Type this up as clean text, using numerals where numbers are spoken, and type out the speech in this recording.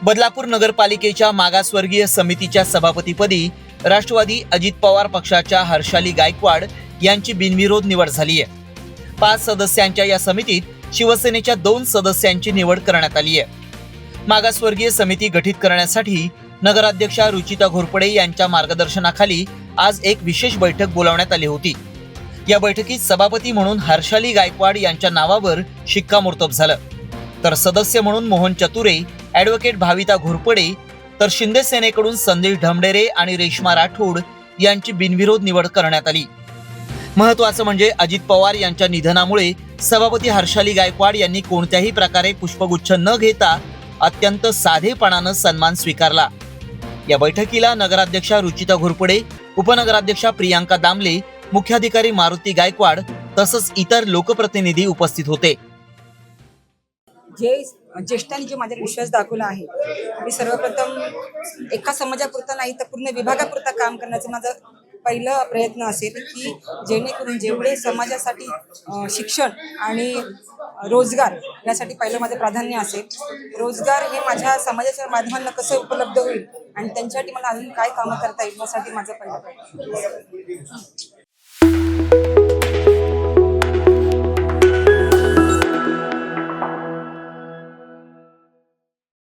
बदलापूर नगरपालिकेच्या मागासवर्गीय समितीच्या सभापतीपदी राष्ट्रवादी अजित पवार पक्षाच्या हर्षाली गायकवाड यांची बिनविरोध निवड झाली आहे। 5 सदस्यांच्या या समितीत शिवसेनेच्या 2 सदस्यांची निवड करण्यात आली आहे। मागासवर्गीय समिती गठीत करण्यासाठी नगराध्यक्षा रुचिता घोरपडे यांच्या मार्गदर्शनाखाली आज एक विशेष बैठक बोलावण्यात आली होती। या बैठकीत सभापती म्हणून हर्षाली गायकवाड यांच्या नावावर शिक्कामोर्तब झालं, तर सदस्य म्हणून मोहन चतुरे, ॲडव्होकेट भाविता घोरपडे, तर शिंदे सेनेकडून संदेश ढमढेरे आणि रेश्मा राठोड यांची बिनविरोध निवड करण्यात आली। महत्त्वाचं म्हणजे अजित पवार यांच्या निधनामुळे सभापती हर्षाली गायकवाड यांनी कोणत्याही प्रकारे पुष्पगुच्छ न घेता अत्यंत साधेपणानं सन्मान स्वीकारला। या बैठकीला नगराध्यक्षा रुचिता घोरपडे, उपनगराध्यक्षा प्रियांका दामले, मुख्याधिकारी मारुती गायकवाड तसंच इतर लोकप्रतिनिधी उपस्थित होते। जे ज्येष्ठांनी जे माझ्यावर विश्वास दाखवला आहे, मी सर्वप्रथम एका समाजापुरता नाही तर पूर्ण विभागापुरता काम करण्याचं माझं पहिला प्रयत्न असेल की जेणेकरून जेवढे समाजासाठी शिक्षण आणि रोजगार यासाठी पहिलं माझं प्राधान्य असेल। रोजगार हे माझ्या समाजाच्या माध्यमांना कसं उपलब्ध होईल आणि त्यांच्यासाठी मला अजून काय कामं करता येईल यासाठी माझं पहिलं प्रयत्न।